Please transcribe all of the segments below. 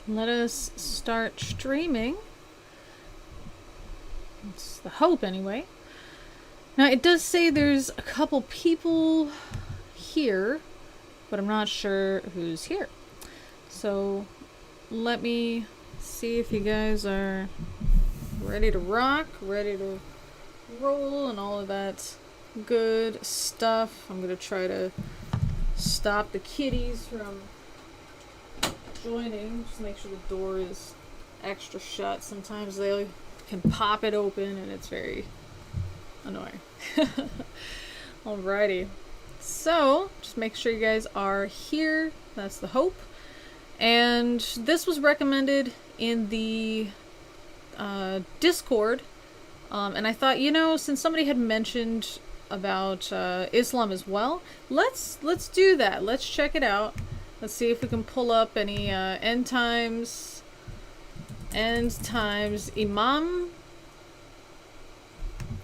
let us start streaming. It's the hope, anyway. Now, it does say there's a couple people here, but I'm not sure who's here. So, let me see if you guys are ready to rock, ready to roll, and all of that good stuff. I'm gonna try to stop the kitties from joining. Just make sure the door is extra shut. Sometimes they can pop it open and it's very annoying. Alrighty. So, just make sure you guys are here. That's the hope. And this was recommended in the Discord. And I thought, you know, since somebody had mentioned about Islam as well, let's do that. Let's check it out. Let's see if we can pull up any end times Imam.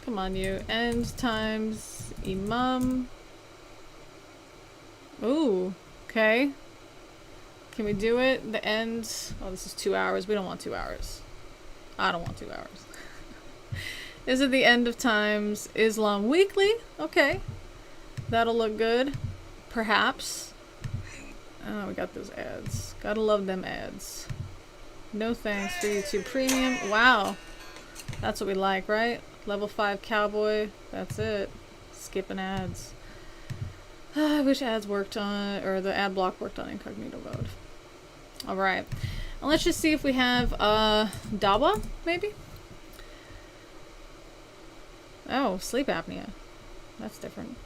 Come on, you. End times Imam. Ooh, okay. Can we do it? The end. Oh, this is 2 hours. We don't want 2 hours. I don't want 2 hours. Is it the end of times Islam Weekly? Okay. That'll look good. Perhaps. Oh, we got those ads. Gotta love them ads. No thanks for YouTube Premium. Wow. That's what we like, right? Level 5 cowboy. That's it. Skipping ads. I wish ads worked on, or the ad block worked on incognito mode. Alright. And let's just see if we have, Dawa, maybe? Oh, sleep apnea. That's different.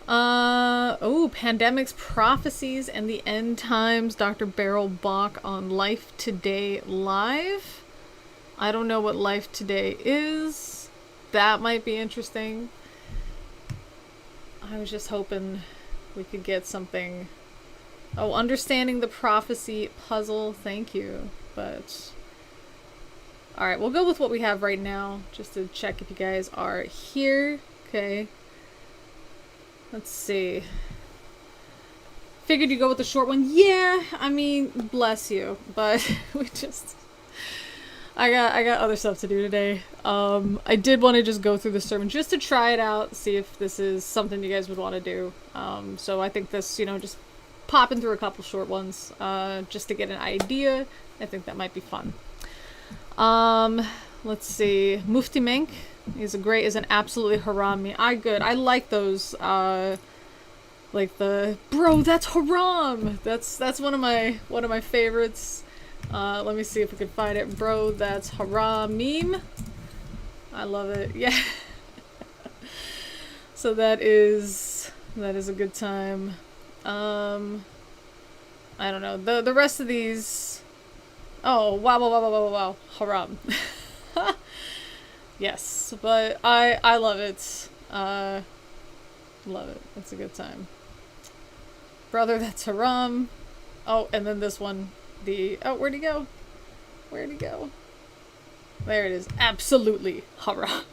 Oh, Pandemics, Prophecies, and the End Times, Dr. Beryl Bach on Life Today Live. I don't know what Life Today is. That might be interesting. I was just hoping we could get something. Oh, Understanding the Prophecy Puzzle. Thank you. But alright, we'll go with what we have right now, just to check if you guys are here. Okay. Let's see. Figured you'd go with the short one. Yeah, I mean, bless you. But we just... I got other stuff to do today. I did want to just go through the sermon just to try it out, see if this is something you guys would want to do. So I think this, you know, just popping through a couple short ones, just to get an idea. I think that might be fun. Let's see. Mufti Menk is an absolutely haram meme. I like those, like the, bro, that's haram! That's one of my favorites. Let me see if we can find it. Bro, that's haram meme. I love it. Yeah. So that is a good time. I don't know. The rest of these. Oh, wow. Haram. Yes, but I love it. Love it. It's a good time. Brother, that's haram. Oh, and then this one. Oh, where'd he go? Where'd he go? There it is. Absolutely haram.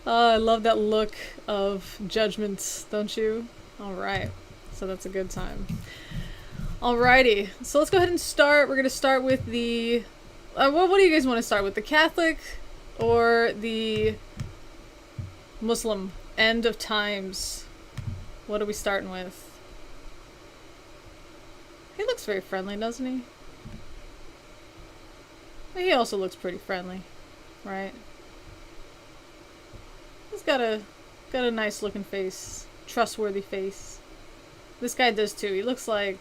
I love that look of judgment, don't you? Alright. So that's a good time. Alrighty. So let's go ahead and start. We're going to start with the... what do you guys want to start with? The Catholic or the Muslim end of times? What are we starting with? He looks very friendly, doesn't he? But he also looks pretty friendly, right? He's got a nice looking face, trustworthy face. This guy does too. He looks like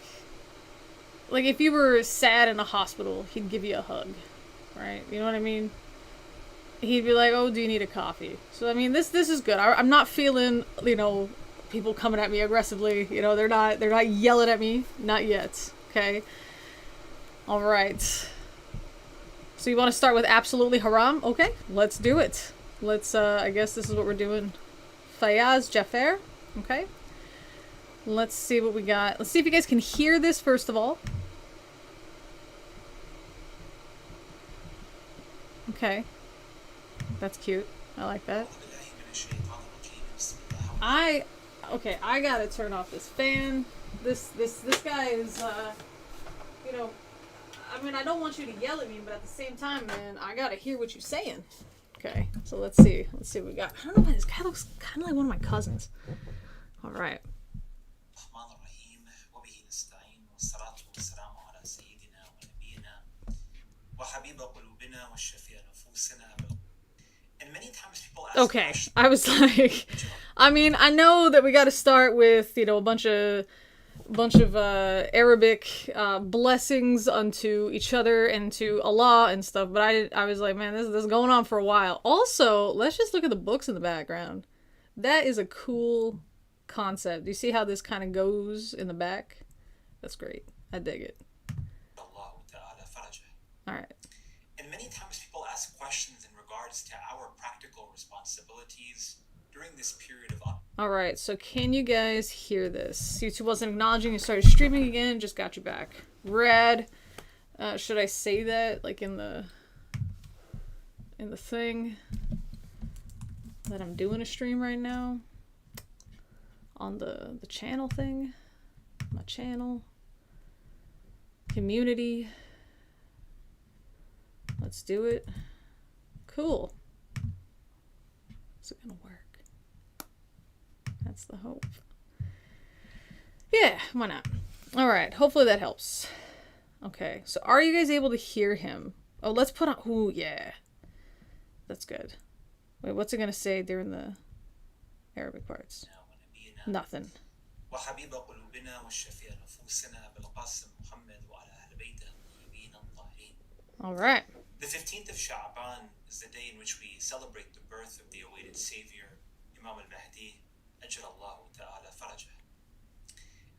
if you were sad in a hospital, he'd give you a hug, right? You know what I mean? He'd be like, "Oh, do you need a coffee?" So I mean, this is good. I'm not feeling, you know, people coming at me aggressively. You know, they're not yelling at me. Not yet. Okay. All right. So you want to start with absolutely haram? Okay, let's do it. Let's, I guess this is what we're doing. Fayaz Jaffer. Okay. Let's see what we got. Let's see if you guys can hear this first of all. Okay. That's cute. I like that. Okay, I gotta turn off this fan. This guy is, you know, I mean, I don't want you to yell at me, but at the same time, man, I gotta hear what you're saying. Okay, so let's see what we got. I don't know why this guy looks kind of like one of my cousins. All right. Okay, I was like, I mean, I know that we got to start with, you know, a bunch of Arabic blessings unto each other and to Allah and stuff, but I was like, man, this is going on for a while. Also, let's just look at the books in the background. That is a cool concept. Do you see how this kind of goes in the back? That's great. I dig it. Alright. And many times people ask questions in regards to our practical responsibilities during this period of... Alright, so can you guys hear this? YouTube wasn't acknowledging, you started streaming again, just got you back. Rad. Should I say that, like, in the thing? That I'm doing a stream right now? On the channel thing? My channel? Community? Let's do it. Cool. Is it gonna work? That's the hope. Yeah, why not? Alright, hopefully that helps. Okay, so are you guys able to hear him? Oh, let's put on... Ooh, yeah. That's good. Wait, what's it gonna say during the Arabic parts? Nothing. Alright. The 15th of Sha'ban is the day in which we celebrate the birth of the awaited Savior, Imam al-Mahdi, Ajjalallahu ta'ala farajah.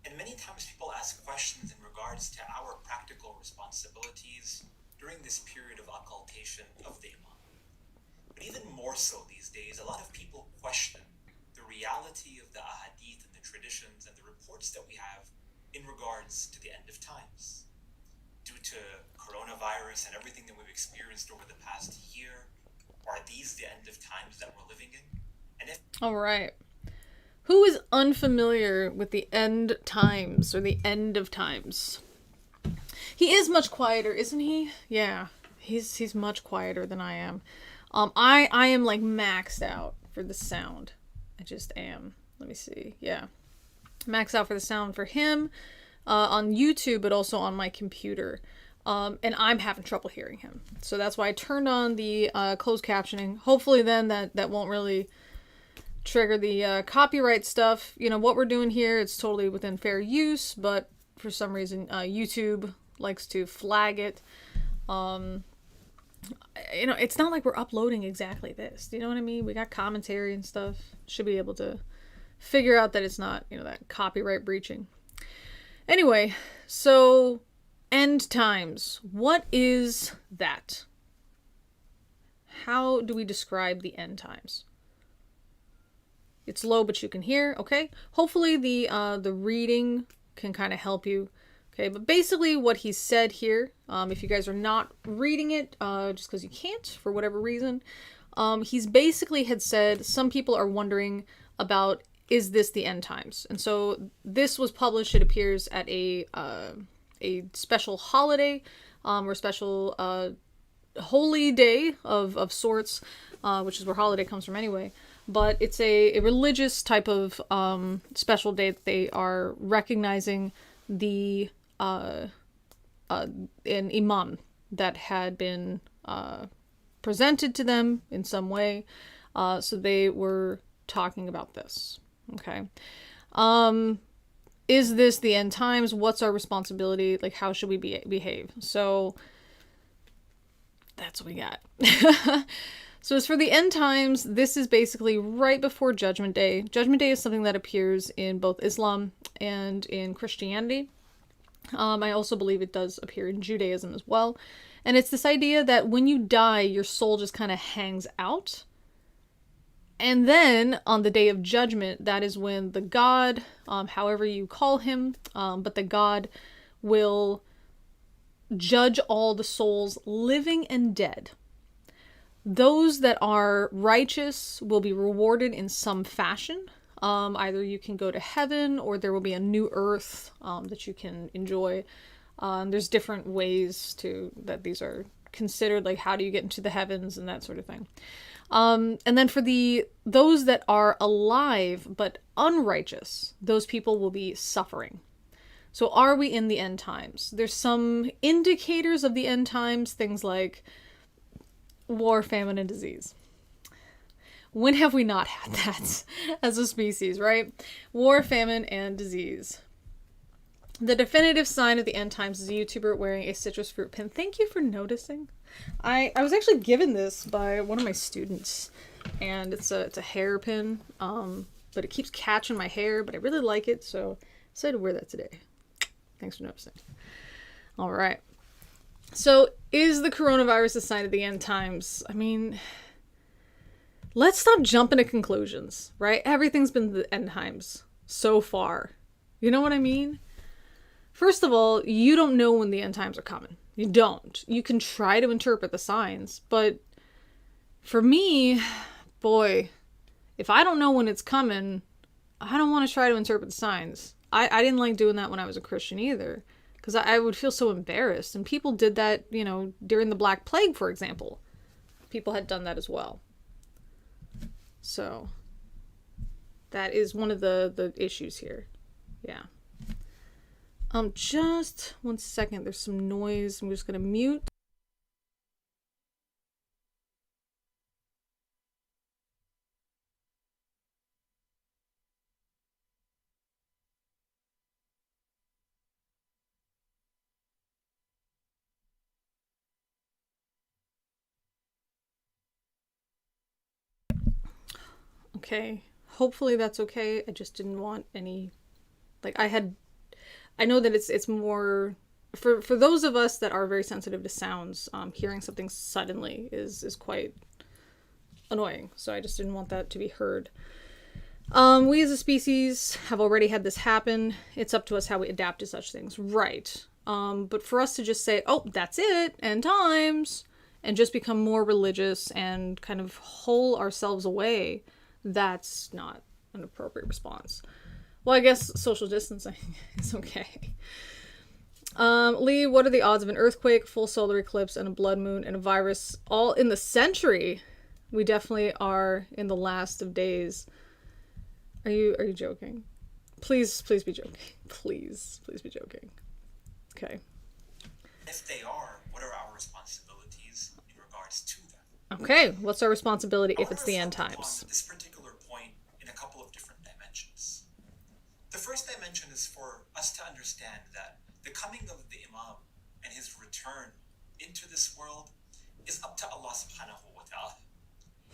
And many times people ask questions in regards to our practical responsibilities during this period of occultation of the Imam. But even more so these days, a lot of people question the reality of the ahadith and the traditions and the reports that we have in regards to the end of times. Due to coronavirus and everything that we've experienced over the past year, are these the end of times that we're living in? And if... All right. Who is unfamiliar with the end times or the end of times? He is much quieter, isn't he? Yeah, he's much quieter than I am. I am like maxed out for the sound. I just am. Let me see. Yeah, maxed out for the sound for him. On YouTube, but also on my computer. And I'm having trouble hearing him. So that's why I turned on the closed captioning. Hopefully then that won't really trigger the copyright stuff. You know, what we're doing here, it's totally within fair use, but for some reason YouTube likes to flag it. You know, it's not like we're uploading exactly this. Do you know what I mean? We got commentary and stuff. Should be able to figure out that it's not, you know, that copyright breaching. Anyway, so end times. What is that? How do we describe the end times? It's low, but you can hear. Okay. Hopefully the reading can kind of help you. Okay. But basically what he said here, if you guys are not reading it, just because you can't for whatever reason, he's basically had said some people are wondering about, is this the end times? And so this was published, it appears, at a special holiday, or special holy day of sorts, which is where holiday comes from anyway. But it's a religious type of special day that they are recognizing the an imam that had been presented to them in some way. So they were talking about this. Okay. Is this the end times? What's our responsibility? Like, how should we behave? So that's what we got. So as for the end times, this is basically right before Judgment Day. Judgment Day is something that appears in both Islam and in Christianity. I also believe it does appear in Judaism as well. And it's this idea that when you die, your soul just kind of hangs out. And then on the day of judgment, that is when the God, however you call him, but the God will judge all the souls, living and dead. Those that are righteous will be rewarded in some fashion. Either you can go to heaven or there will be a new earth that you can enjoy. There's different ways that these are considered, like how do you get into the heavens and that sort of thing. And then for those that are alive but unrighteous, those people will be suffering. So are we in the end times? There's some indicators of the end times, things like war, famine, and disease. When have we not had that as a species, right? War, famine, and disease. The definitive sign of the end times is a YouTuber wearing a citrus fruit pin. Thank you for noticing. I was actually given this by one of my students, and it's a hairpin, but it keeps catching my hair, but I really like it, so I decided to wear that today. Thanks for noticing. All right. So, is the coronavirus a sign of the end times? I mean, let's stop jumping to conclusions, right? Everything's been the end times so far. You know what I mean? First of all, you don't know when the end times are coming. You don't. You can try to interpret the signs, but for me, boy, if I don't know when it's coming, I don't want to try to interpret the signs. I didn't like doing that when I was a Christian either, because I would feel so embarrassed. And people did that, during the Black Plague, for example. People had done that as well. So, that is one of the issues here. Yeah. Just one second. There's some noise. I'm just going to mute. Okay. Hopefully that's okay. I just didn't want any, I know that it's more for those of us that are very sensitive to sounds, hearing something suddenly is quite annoying. So I just didn't want that to be heard. We as a species have already had this happen. It's up to us how we adapt to such things. Right. But for us to just say, oh, that's it, end times, and just become more religious and kind of hole ourselves away, that's not an appropriate response. Well, I guess social distancing is okay. Lee, what are the odds of an earthquake, full solar eclipse, and a blood moon, and a virus all in the century? We definitely are in the last of days. Are you joking? Please be joking. Please be joking. Okay. If they are, what are our responsibilities in regards to them? Okay, what's our responsibility if it's the end times? This particular point in a couple of different dimensions. The first dimension is for us to understand that the coming of the Imam and his return into this world is up to Allah subhanahu wa ta'ala.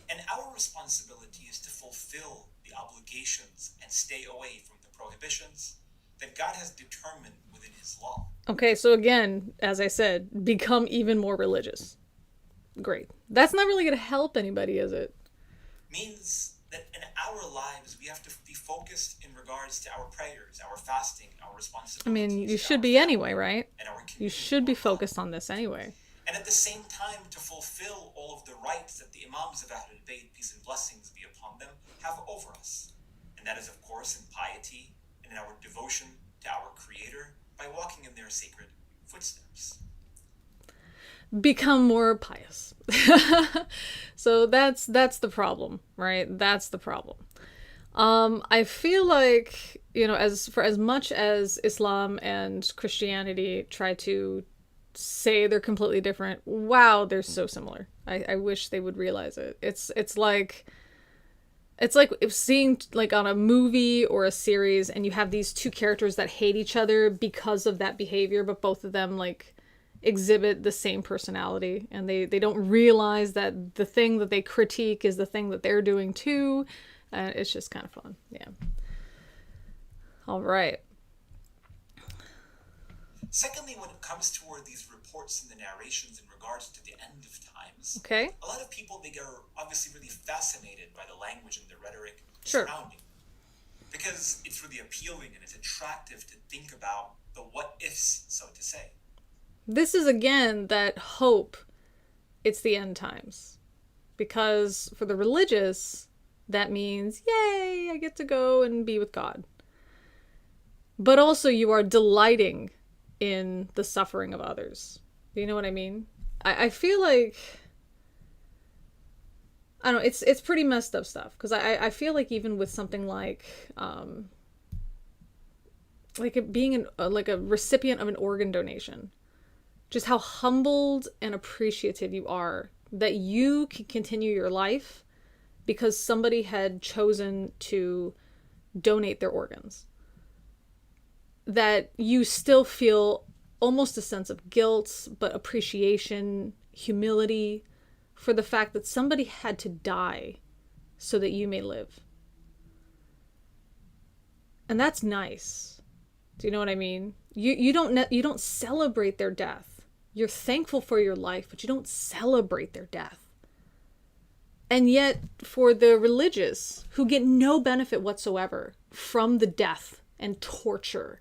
And our responsibility is to fulfill the obligations and stay away from the prohibitions that God has determined within his law. Okay, so again, as I said, become even more religious. Great. That's not really going to help anybody, is it? Means that in our lives, we have to be focused in regards to our prayers, our fasting, our responsibilities. I mean, you should be anyway, right? You should be focused on this anyway. And at the same time, to fulfill all of the rights that the Imams of Ahlul Bayt, peace and blessings be upon them, have over us. And that is, of course, in piety and in our devotion to our Creator by walking in their sacred footsteps. Become more pious. So that's the problem, right? That's the problem. I feel like, as much as Islam and Christianity try to say they're completely different, wow, they're so similar. I wish they would realize it. It's like if seeing like on a movie or a series and you have these two characters that hate each other because of that behavior, but both of them like exhibit the same personality, and they don't realize that the thing that they critique is the thing that they're doing too. It's just kind of fun. Yeah. All right. Secondly, when it comes toward these reports and the narrations in regards to the end of times, okay, a lot of people, they are obviously really fascinated by the language and the rhetoric sure, surrounding, because it's really appealing and it's attractive to think about the what ifs, so to say. This is again that hope it's the end times, because for the religious, that means, yay, I get to go and be with God. But also you are delighting in the suffering of others. Do you know what I mean? I feel like, I don't know, it's pretty messed up stuff. Because I feel like even with something like being like a recipient of an organ donation, just how humbled and appreciative you are that you can continue your life because somebody had chosen to donate their organs. That you still feel almost a sense of guilt, but appreciation, humility for the fact that somebody had to die so that you may live. And that's nice. Do you know what I mean? You don't celebrate their death. You're thankful for your life, but you don't celebrate their death. And yet, for the religious who get no benefit whatsoever from the death and torture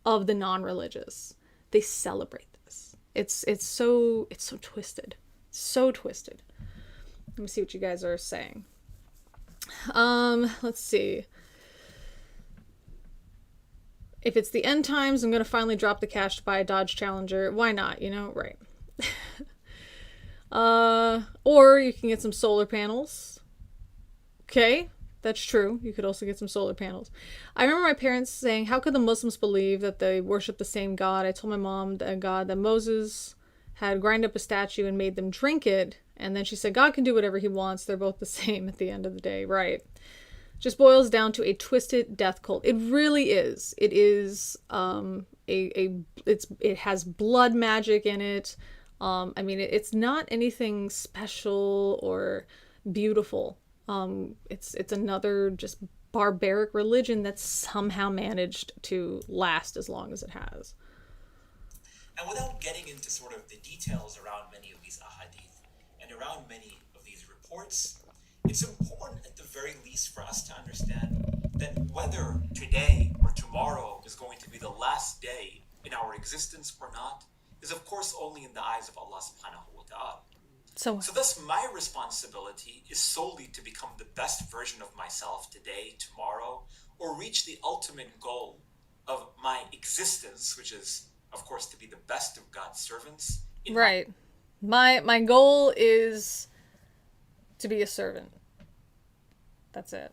of the non-religious, they celebrate this. It's so twisted. So twisted. Let me see what you guys are saying. Let's see. If it's the end times, I'm going to finally drop the cash to buy a Dodge Challenger. Why not, you know? Right. Or you can get some solar panels. Okay, that's true. You could also get some solar panels. I remember my parents saying, how could the Muslims believe that they worship the same God? I told my mom that Moses had grind up a statue and made them drink it. And then she said, God can do whatever he wants. They're both the same at the end of the day. Right. Just boils down to a twisted death cult. It really is. It is it has blood magic in it. I mean, it's not anything special or beautiful. It's another just barbaric religion that's somehow managed to last as long as it has. And without getting into sort of the details around many of these ahadith and around many of these reports, it's important at the very least for us to understand that whether today or tomorrow is going to be the last day in our existence or not is of course only in the eyes of Allah subhanahu wa ta'ala. So thus my responsibility is solely to become the best version of myself today, tomorrow, or reach the ultimate goal of my existence, which is of course to be the best of God's servants. Right. My goal is to be a servant. That's it.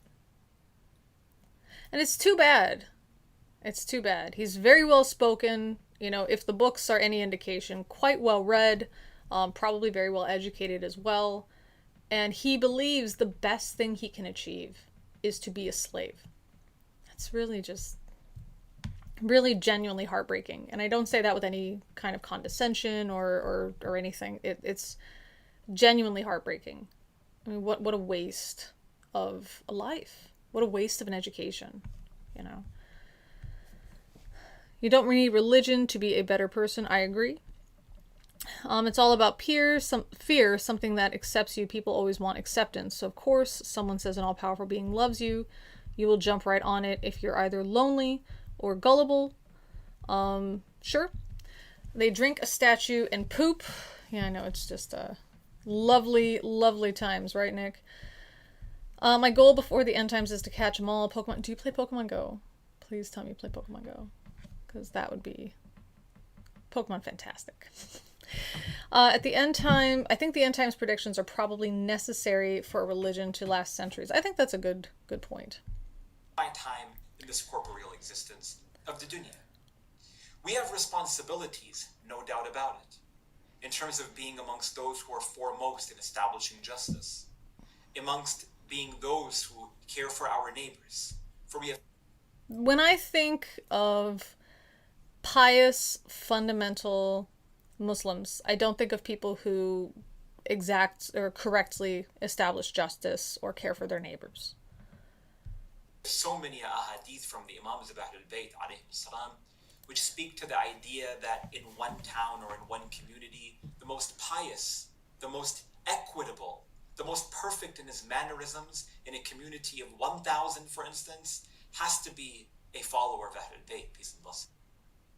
And it's too bad. It's too bad. He's very well spoken. You know, if the books are any indication, quite well read, probably very well educated as well. And he believes the best thing he can achieve is to be a slave. That's really just really genuinely heartbreaking. And I don't say that with any kind of condescension or anything. It's genuinely heartbreaking. I mean, what a waste of a life. What a waste of an education, you know. You don't need religion to be a better person. I agree. It's all about fear, something that accepts you. People always want acceptance. So, of course, someone says an all-powerful being loves you. You will jump right on it if you're either lonely or gullible. Sure. They drink a statue and poop. Yeah, I know. It's just lovely, lovely times, right, Nick? My goal before the end times is to catch them all. Pokemon. Do you play Pokemon Go? Please tell me you play Pokemon Go. Because that would be Pokemon fantastic. At the end time, I think the end times predictions are probably necessary for a religion to last centuries. I think that's a good point. My time in this corporeal existence of the dunya. We have responsibilities, no doubt about it, in terms of being amongst those who are foremost in establishing justice, amongst being those who care for our neighbors. For we have. When I think of pious, fundamental Muslims, I don't think of people who exact or correctly establish justice or care for their neighbors. So many ahadith from the Imams of Ahlul Bayt alayhim salam, which speak to the idea that in one town or in one community, the most pious, the most equitable, the most perfect in his mannerisms in a community of 1,000, for instance, has to be a follower of Ahlul Bayt, peace and blessing.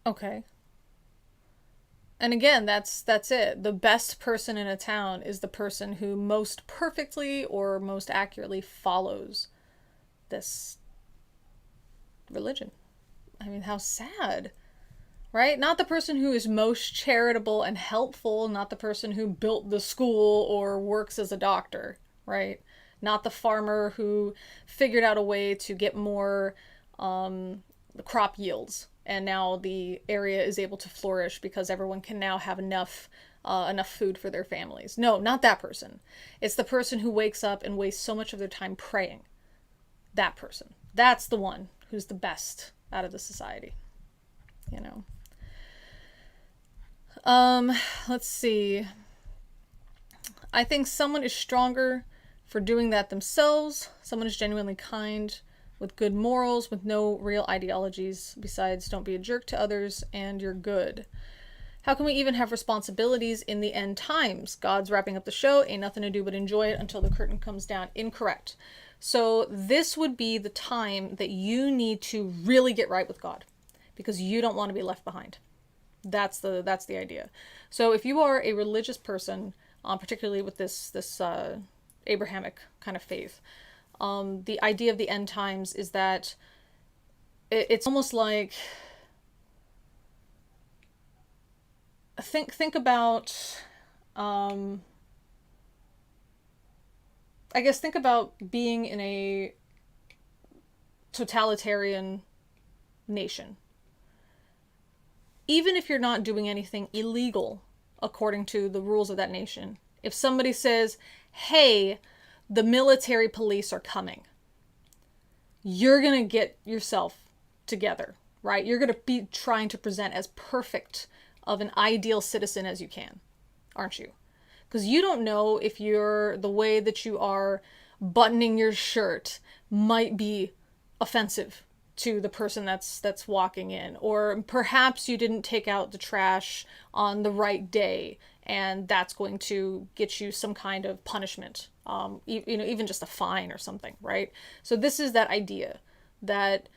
Okay. And again, that's it. The best person in a town is the person who most perfectly or most accurately follows this religion. I mean, how sad, right? Not the person who is most charitable and helpful, not the person who built the school or works as a doctor, right? Not the farmer who figured out a way to get more crop yields, and now the area is able to flourish because everyone can now have enough food for their families. No, not that person. It's the person who wakes up and wastes so much of their time praying. That person. That's the one who's the best out of the society. You know. Let's see. I think someone is stronger for doing that themselves. Someone is genuinely kind, with good morals, with no real ideologies. Besides, don't be a jerk to others, and you're good. How can we even have responsibilities in the end times? God's wrapping up the show, ain't nothing to do but enjoy it until the curtain comes down. Incorrect. So this would be the time that you need to really get right with God, because you don't want to be left behind. That's the idea. So if you are a religious person, particularly with this Abrahamic kind of faith, the idea of the end times is that it's almost like, think about, I guess think about being in a totalitarian nation. Even if you're not doing anything illegal according to the rules of that nation, if somebody says, hey, the military police are coming, you're going to get yourself together, right? You're going to be trying to present as perfect of an ideal citizen as you can, aren't you? Because you don't know if the way that you are buttoning your shirt might be offensive to the person that's walking in, or perhaps you didn't take out the trash on the right day, and that's going to get you some kind of punishment, even just a fine or something, right? So this is that idea that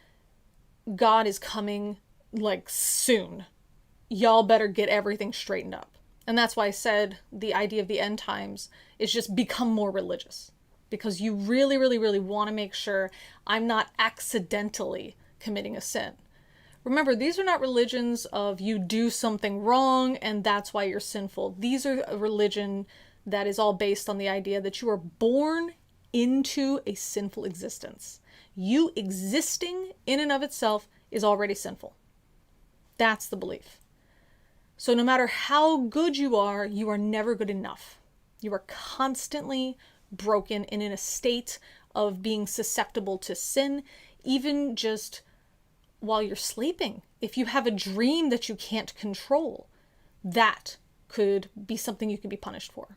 God is coming like soon. Y'all better get everything straightened up. And that's why I said the idea of the end times is just become more religious. Because you really, really, really want to make sure I'm not accidentally committing a sin. Remember, these are not religions of you do something wrong and that's why you're sinful. These are a religion that is all based on the idea that you are born into a sinful existence. You existing in and of itself is already sinful. That's the belief. So no matter how good you are never good enough. You are constantly broken and in a state of being susceptible to sin, even just while you're sleeping. If you have a dream that you can't control, that could be something you could be punished for.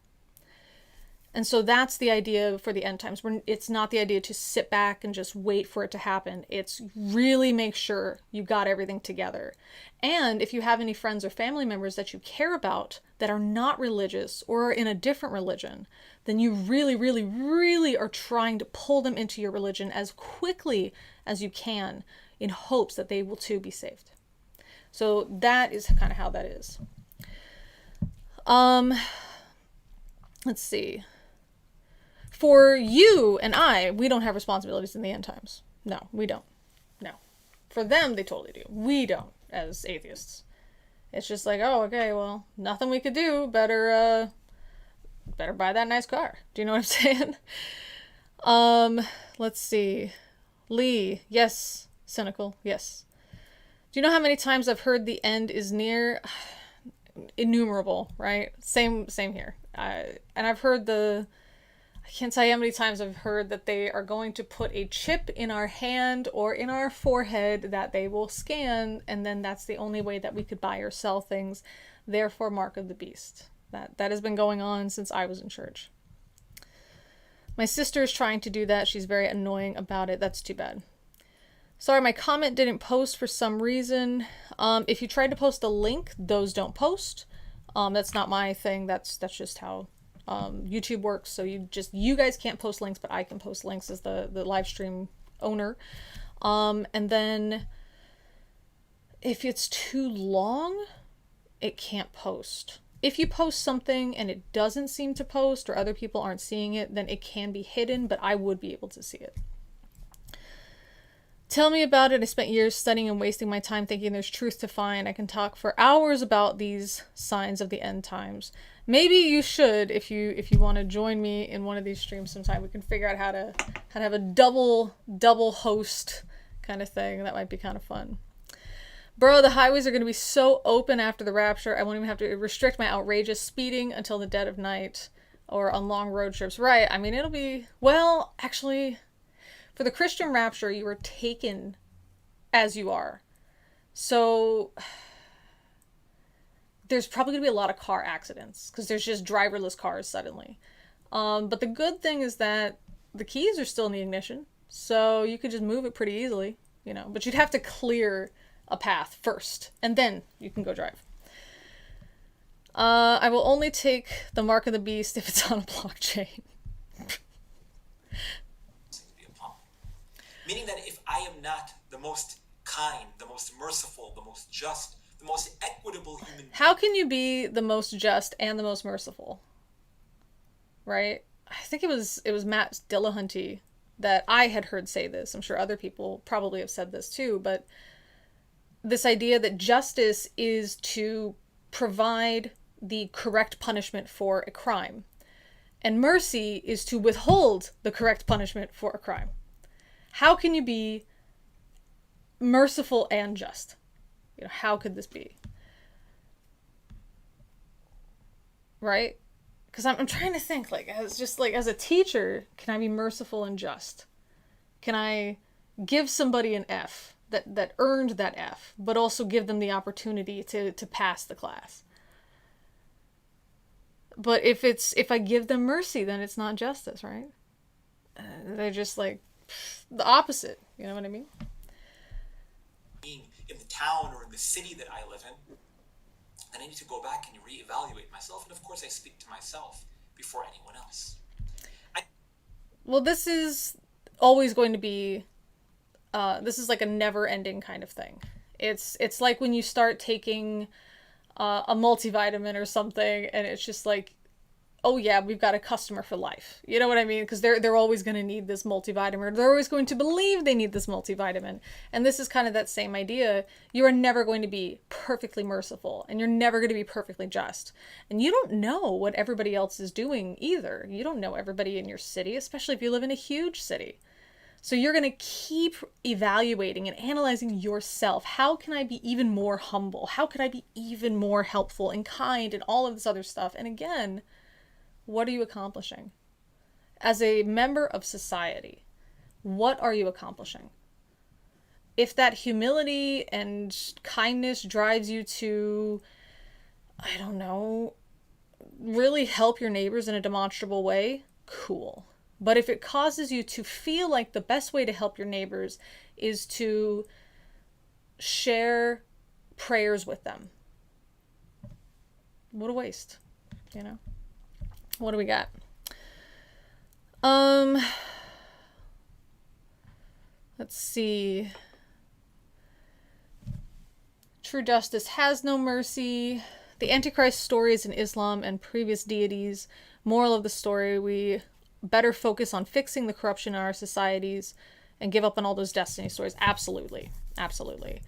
And so that's the idea for the end times. It's not the idea to sit back and just wait for it to happen. It's really make sure you got everything together. And if you have any friends or family members that you care about that are not religious or are in a different religion, then you really, really, really are trying to pull them into your religion as quickly as you can in hopes that they will too be saved. So that is kind of how that is. Let's see. For you and I, we don't have responsibilities in the end times. No, we don't. No. For them, they totally do. We don't, as atheists. It's just like, oh, okay, well, nothing we could do. Better buy that nice car. Do you know what I'm saying? Let's see. Lee, yes. Cynical, yes. Do you know how many times I've heard the end is near? Innumerable, right? Same here. And I've heard I can't tell you how many times I've heard that they are going to put a chip in our hand or in our forehead that they will scan, and then that's the only way that we could buy or sell things. Therefore, mark of the beast. That has been going on since I was in church. My sister is trying to do that. She's very annoying about it. That's too bad. Sorry, my comment didn't post for some reason. If you tried to post a link, those don't post. That's not my thing. That's just how YouTube works. So you guys can't post links, but I can post links as the live stream owner. And then if it's too long, it can't post. If you post something and it doesn't seem to post or other people aren't seeing it, then it can be hidden, but I would be able to see it. Tell me about it. I spent years studying and wasting my time thinking there's truth to find. I can talk for hours about these signs of the end times. Maybe you should, if you want to join me in one of these streams sometime. We can figure out how to have a double host kind of thing. That might be kind of fun. Bro, the highways are going to be so open after the rapture. I won't even have to restrict my outrageous speeding until the dead of night or on long road trips. Right. I mean, it'll be, well, actually, for the Christian rapture, you are taken as you are. So there's probably going to be a lot of car accidents because there's just driverless cars suddenly. But the good thing is that the keys are still in the ignition. So you could just move it pretty easily, you know, but you'd have to clear a path first, and then you can go drive. I will only take the mark of the beast if it's on a blockchain. Meaning that if I am not the most kind, the most merciful, the most just, the most equitable human being... How can you be the most just and the most merciful? Right? I think it was Matt Dillahunty that I had heard say this. I'm sure other people probably have said this too, but this idea that justice is to provide the correct punishment for a crime, and mercy is to withhold the correct punishment for a crime. How can you be merciful and just? You know, how could this be? Right? Because I'm trying to think, like, as a teacher, can I be merciful and just? Can I give somebody an F that earned that F, but also give them the opportunity to pass the class? But if I give them mercy, then it's not justice, right? They're just like the opposite. You know what I mean? Being in the town or in the city that I live in, then I need to go back and reevaluate myself. And of course, I speak to myself before anyone else. Well, this is always going to be, this is like a never-ending kind of thing. It's like when you start taking a multivitamin or something, and it's just like, oh yeah, we've got a customer for life. You know what I mean? Because they're always going to need this multivitamin. They're always going to believe they need this multivitamin. And this is kind of that same idea. You are never going to be perfectly merciful, and you're never going to be perfectly just. And you don't know what everybody else is doing either. You don't know everybody in your city, especially if you live in a huge city. So you're going to keep evaluating and analyzing yourself. How can I be even more humble? How could I be even more helpful and kind and all of this other stuff? And again, what are you accomplishing? As a member of society, what are you accomplishing? If that humility and kindness drives you to, I don't know, really help your neighbors in a demonstrable way, cool. But if it causes you to feel like the best way to help your neighbors is to share prayers with them, what a waste, you know? What do we got? Let's see. True justice has no mercy. The Antichrist stories in Islam and previous deities. Moral of the story, we better focus on fixing the corruption in our societies and give up on all those destiny stories. Absolutely. Absolutely.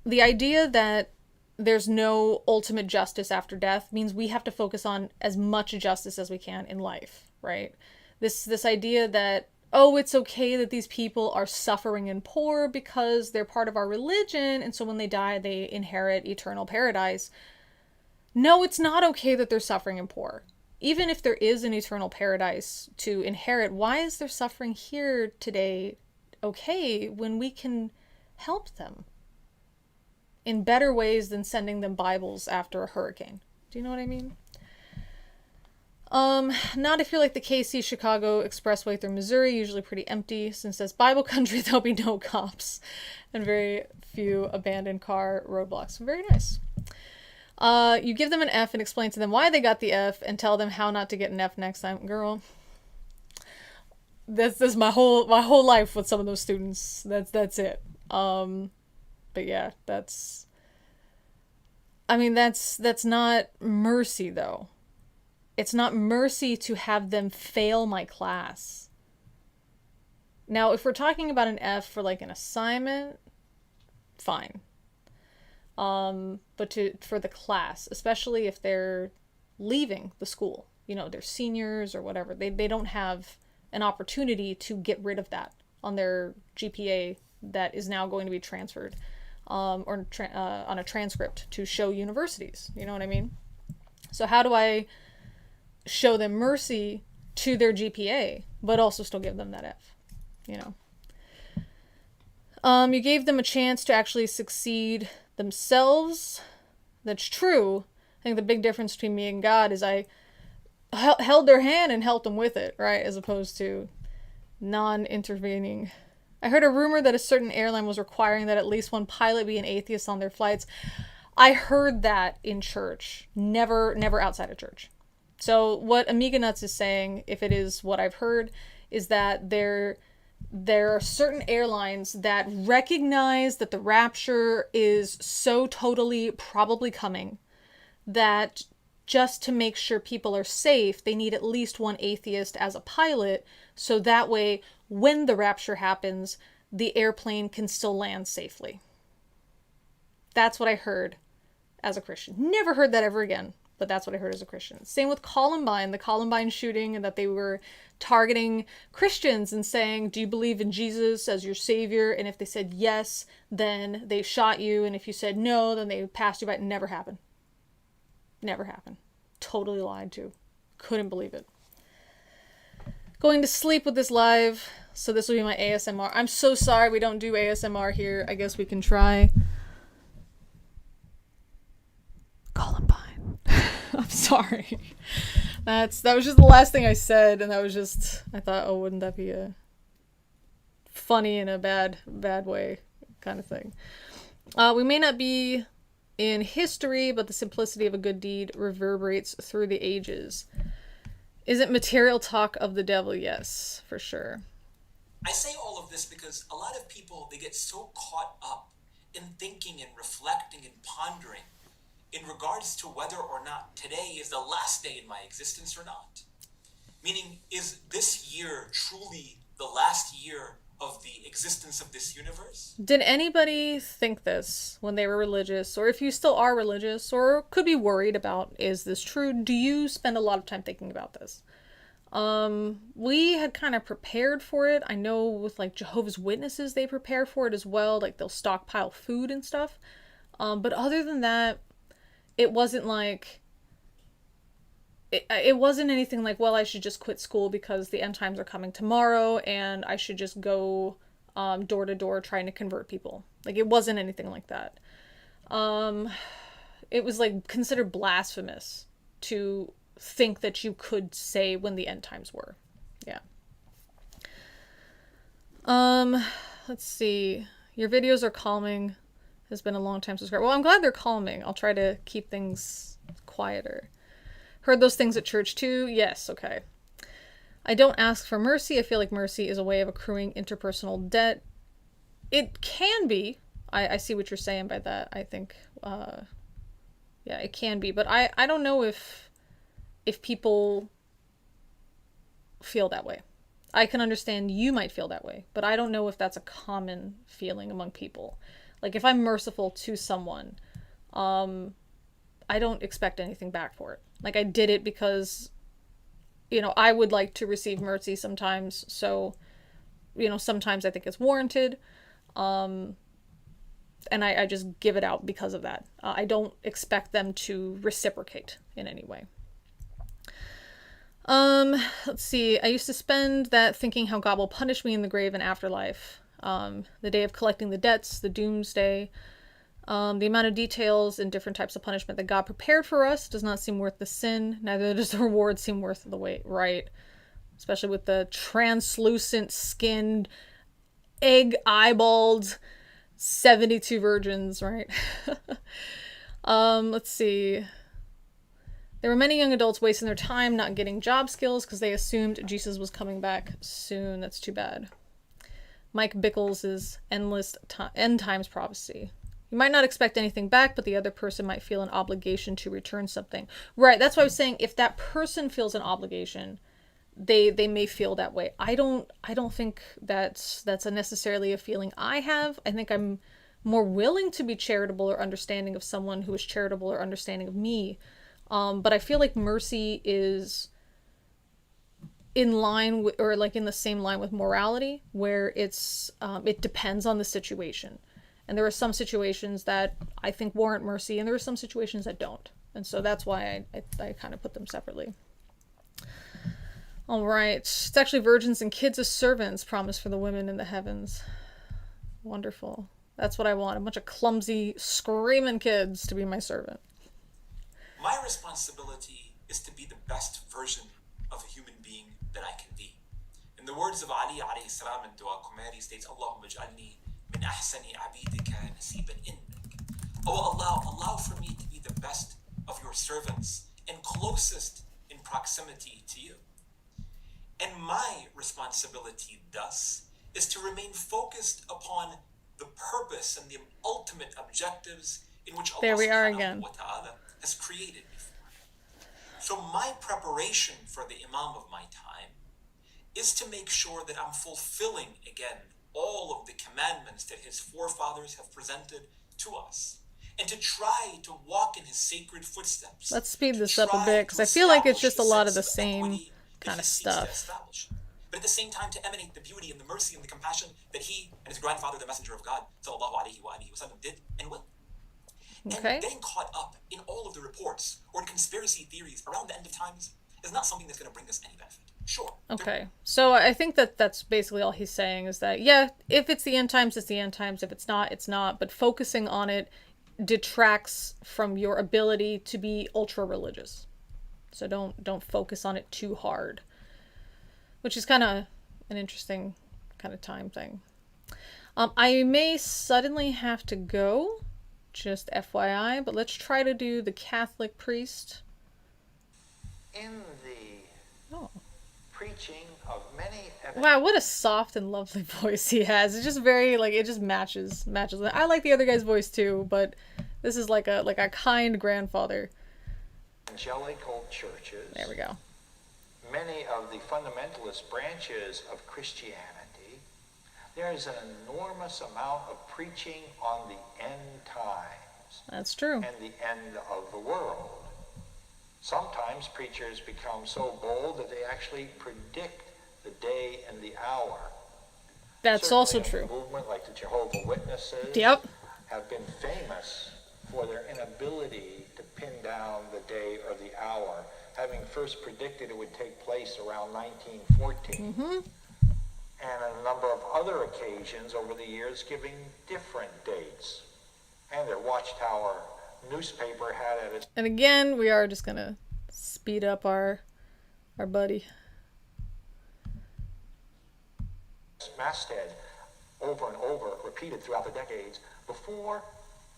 The idea that there's no ultimate justice after death means we have to focus on as much justice as we can in life, right? This idea that, oh, it's okay that these people are suffering and poor because they're part of our religion, and so when they die, they inherit eternal paradise. No, it's not okay that they're suffering and poor. Even if there is an eternal paradise to inherit, why is their suffering here today okay when we can help them in better ways than sending them Bibles after a hurricane? Do you know what I mean? Not if you're like the KC Chicago Expressway through Missouri, usually pretty empty. Since that's Bible country, there'll be no cops and very few abandoned car roadblocks. Very nice. You give them an F and explain to them why they got the F and tell them how not to get an F next time. Girl, that's my whole life with some of those students. That's it. But yeah, that's I mean, that's not mercy, though. It's not mercy to have them fail my class. Now, if we're talking about an F for like an assignment, fine. But for the class, especially if they're leaving the school, they're seniors or whatever, they don't have an opportunity to get rid of that on their GPA that is now going to be transferred, or on a transcript to show universities. You know what I mean? So how do I show them mercy to their GPA, but also still give them that F? You gave them a chance to actually succeed themselves. That's true. I think the big difference between me and God is I held their hand and helped them with it, right? As opposed to non-intervening. I heard a rumor that a certain airline was requiring that at least one pilot be an atheist on their flights. I heard that in church, never outside of church. So what Amiga Nuts is saying, if it is what I've heard, is that there are certain airlines that recognize that the rapture is so totally probably coming that just to make sure people are safe, they need at least one atheist as a pilot, so that way, when the rapture happens, the airplane can still land safely. That's what I heard as a Christian. Never heard that ever again, but that's what I heard as a Christian. Same with Columbine, the Columbine shooting, and that they were targeting Christians and saying, do you believe in Jesus as your savior? And if they said yes, then they shot you. And if you said no, then they passed you by. It never happened. Never happened. Totally lied to. Couldn't believe it. Going to sleep with this live. So this will be my ASMR. I'm so sorry we don't do ASMR here. I guess we can try. Columbine. I'm sorry. That was just the last thing I said, and that was just, I thought, oh, wouldn't that be a funny in a bad way kind of thing. We may not be in history, but the simplicity of a good deed reverberates through the ages. Isn't material talk of the devil? Yes, for sure. I say all of this because a lot of people, they get so caught up in thinking and reflecting and pondering in regards to whether or not today is the last day in my existence or not. Meaning, is this year truly the last year of the existence of this universe? Did anybody think this when they were religious, or if you still are religious, or could be worried about, is this true? Do you spend a lot of time thinking about this? We had kind of prepared for it. I know with like Jehovah's Witnesses, they prepare for it as well. Like they'll stockpile food and stuff. But other than that, it wasn't like, it wasn't anything like, well, I should just quit school because the end times are coming tomorrow and I should just go door to door trying to convert people. Like it wasn't anything like that. It was like considered blasphemous to think that you could say when the end times were. Yeah. Let's see. Your videos are calming. Has been a long time subscriber. Well, I'm glad they're calming. I'll try to keep things quieter. Heard those things at church too? Yes, okay. I don't ask for mercy. I feel like mercy is a way of accruing interpersonal debt. It can be. I see what you're saying by that. I think, yeah, it can be. But I don't know if people feel that way. I can understand you might feel that way, but I don't know if that's a common feeling among people. Like, if I'm merciful to someone, I don't expect anything back for it. Like, I did it because, I would like to receive mercy sometimes. So, sometimes I think it's warranted. And I just give it out because of that. I don't expect them to reciprocate in any way. Let's see. I used to spend that thinking how God will punish me in the grave and afterlife. The day of collecting the debts, the doomsday, the amount of details and different types of punishment that God prepared for us does not seem worth the sin. Neither does the reward seem worth the wait, right? Especially with the translucent skinned, egg-eyeballed 72 virgins, right? Let's see. There were many young adults wasting their time not getting job skills because they assumed Jesus was coming back soon. That's too bad. Mike Bickles' End Times Prophecy. You might not expect anything back, but the other person might feel an obligation to return something. Right, that's why I was saying if that person feels an obligation, they may feel that way. I don't think that's necessarily a feeling I have. I think I'm more willing to be charitable or understanding of someone who is charitable or understanding of me. But I feel like mercy is in line with, or like in the same line with morality, where it's it depends on the situation. And there are some situations that I think warrant mercy, and there are some situations that don't. And so that's why I kind of put them separately. All right. It's actually virgins and kids as servants promised for the women in the heavens. Wonderful. That's what I want. A bunch of clumsy, screaming kids to be my servant. My responsibility is to be the best version of a human being that I can be. In the words of Ali alayhi salam in Dua Qumari states, Allahumma ij'alni min ahsani abidika nasiban innak. Oh Allah, allow for me to be the best of your servants and closest in proximity to you. And my responsibility, thus, is to remain focused upon the purpose and the ultimate objectives in which Allah There we are subhanahu again. wa ta'ala has created me for. So my preparation for the Imam of my time is to make sure that I'm fulfilling, again, all of the commandments that his forefathers have presented to us, and to try to walk in his sacred footsteps. Let's speed to this up a try bit, because to I feel like it's establish just a lot of the sense same equity that kind he of seeks to stuff. establish. But at the same time, to emanate the beauty and the mercy and the compassion that he and his grandfather, the Messenger of God, sallallahu alaihi wa alihi wasallam, did and will. Okay. And getting caught up in all of the reports or in conspiracy theories around the end of times is not something that's going to bring us any benefit. Sure. Okay. So I think that that's basically all he's saying is that, yeah, if it's the end times, it's the end times. If it's not, it's not. But focusing on it detracts from your ability to be ultra religious. So don't focus on it too hard. Which is kind of an interesting kind of time thing. I may suddenly have to go, just FYI, but let's try to do the Catholic priest. In the Oh. preaching of many Wow, what a soft and lovely voice he has. It's just very, like, it just matches. I like the other guy's voice too, but this is like a kind grandfather. evangelical churches, There we go. many of the fundamentalist branches of Christianity, there is an enormous amount of preaching on the end times That's true. and the end of the world. Sometimes preachers become so bold that they actually predict the day and the hour. That's Certainly also a true. movement like the Jehovah Witnesses Yep. have been famous for their inability to pin down the day or the hour, having first predicted it would take place around 1914. And on a number of other occasions over the years giving different dates. And their Watchtower newspaper had at its And again, we are just gonna speed up our buddy. masthead over and over, repeated throughout the decades, before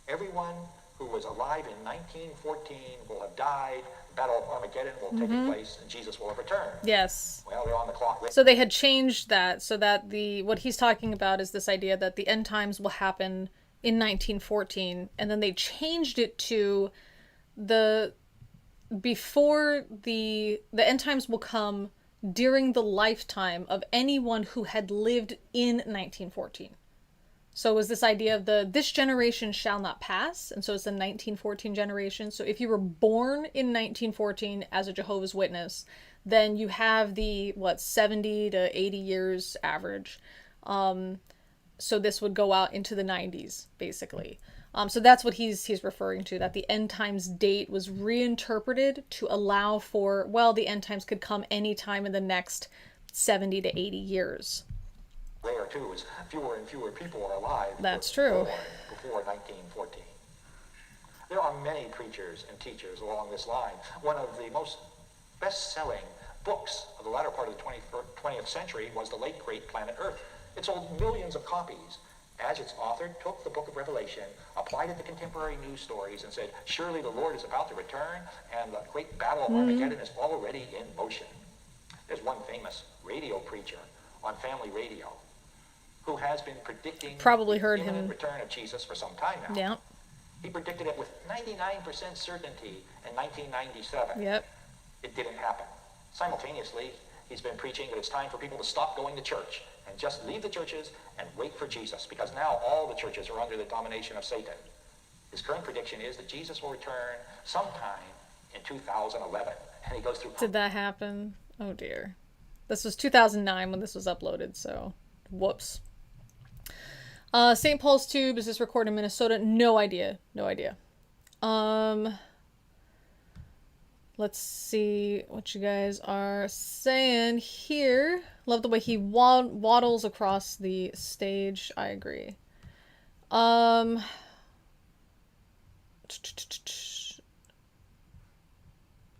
everyone who was alive in 1914 will have died, the Battle of Armageddon will take place, and Jesus will have returned. Yes. Well, they're on the clock. So they had changed that so that what he's talking about is this idea that the end times will happen in 1914, and then they changed it to before the end times will come during the lifetime of anyone who had lived in 1914. So it was this idea of this generation shall not pass, and so it's the 1914 generation. So if you were born in 1914 as a Jehovah's Witness, then you have the 70 to 80 years average. So this would go out into the 90s, basically. So that's what he's referring to, that the end times date was reinterpreted to allow for, the end times could come any time in the next 70 to 80 years. There, too, is fewer and fewer people are alive. That's who were true. born before 1914. There are many preachers and teachers along this line. One of the most best-selling books of the latter part of the 20th century was the late, great Planet Earth. It sold millions of copies. As its author took the book of Revelation, applied it to contemporary news stories, and said, surely the Lord is about to return, and the great battle of Armageddon is already in motion. There's one famous radio preacher on family radio who has been predicting Probably heard the imminent him. return of Jesus for some time now. Yeah. He predicted it with 99% certainty in 1997. Yep. It didn't happen. Simultaneously, he's been preaching that it's time for people to stop going to church and just leave the churches and wait for Jesus, because now all the churches are under the domination of Satan. His current prediction is that Jesus will return sometime in 2011. And he goes through... Did that happen? Oh dear. This was 2009 when this was uploaded, so whoops. St. Paul's Tube, is this recorded in Minnesota? No idea. No idea. Let's see what you guys are saying here. Love the way he waddles across the stage. I agree.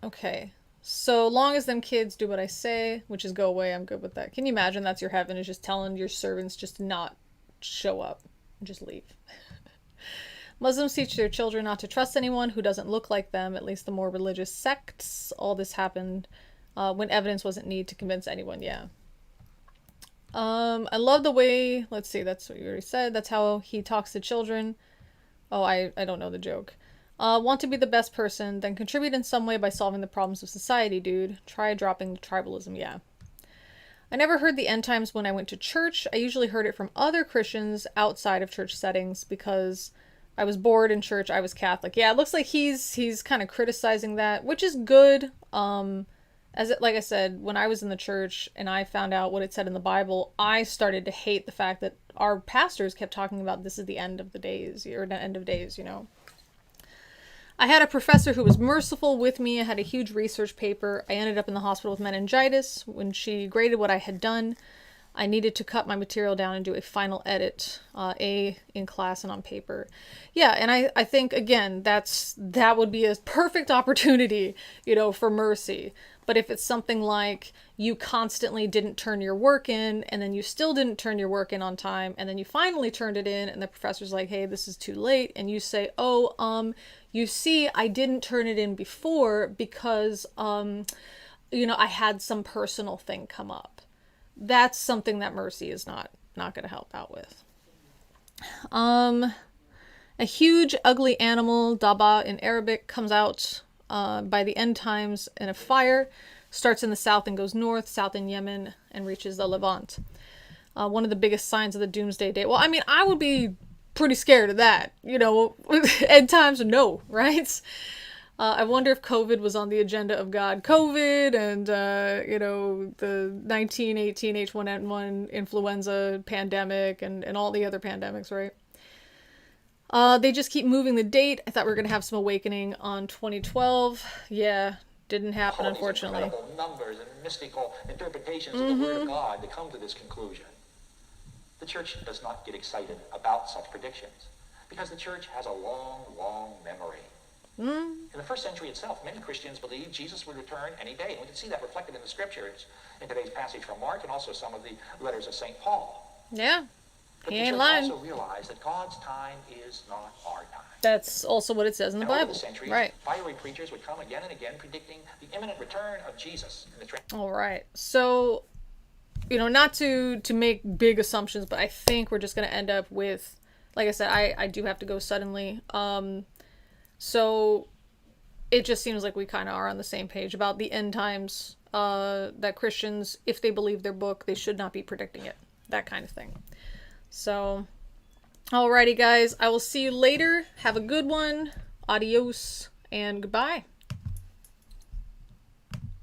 Okay. So long as them kids do what I say, which is go away, I'm good with that. Can you imagine that's your heaven, is just telling your servants just to not show up and just leave? Muslims teach their children not to trust anyone who doesn't look like them, at least the more religious sects. All this happened when evidence wasn't needed to convince anyone, yeah. I love the way, let's see, that's what you already said. That's how he talks to children. Oh, I don't know the joke. Want to be the best person, then contribute in some way by solving the problems of society, dude. Try dropping the tribalism, yeah. I never heard the end times when I went to church. I usually heard it from other Christians outside of church settings because I was bored in church. I was Catholic. Yeah, it looks like he's kind of criticizing that, which is good. Like I said, when I was in the church and I found out what it said in the Bible, I started to hate the fact that our pastors kept talking about this is the end of the days, or the end of days, you know. I had a professor who was merciful with me. I had a huge research paper. I ended up in the hospital with meningitis. When she graded what I had done, I needed to cut my material down and do a final edit, A in class and on paper. Yeah, and I think, again, that would be a perfect opportunity, you know, for mercy. But if it's something like you constantly didn't turn your work in, and then you still didn't turn your work in on time, and then you finally turned it in, and the professor's like, hey, this is too late, and you say, oh, you see, I didn't turn it in before because, you know, I had some personal thing come up. That's something that mercy is not going to help out with. A huge, ugly animal, daba in Arabic, comes out by the end times in a fire, starts in the south and goes north, south in Yemen, and reaches the Levant. One of the biggest signs of the doomsday day. Well, I mean, I would be pretty scared of that, you know. End times, no, right? I wonder if COVID was on the agenda of God. COVID and, you know, the 1918 H1N1 influenza pandemic and all the other pandemics, right? They just keep moving the date. I thought we were going to have some awakening on 2012. Yeah, didn't happen, all these unfortunately. incredible numbers and mystical interpretations of the Word of God to come to this conclusion. The church does not get excited about such predictions because the church has a long, long memory. In the first century itself, many Christians believed Jesus would return any day. And we can see that reflected in the scriptures in today's passage from Mark and also some of the letters of St. Paul. Yeah, But he the ain't church lying. also realized that God's time is not our time. That's also what it says in the And over Bible. the centuries, Right. fiery preachers would come again and again predicting the imminent return of Jesus in the All right. So, you know, not to make big assumptions, but I think we're just going to end up with, like I said, I do have to go suddenly. So it just seems like we kind of are on the same page about the end times, that Christians, if they believe their book, they should not be predicting it. That kind of thing. So, alrighty guys, I will see you later. Have a good one. Adios and goodbye.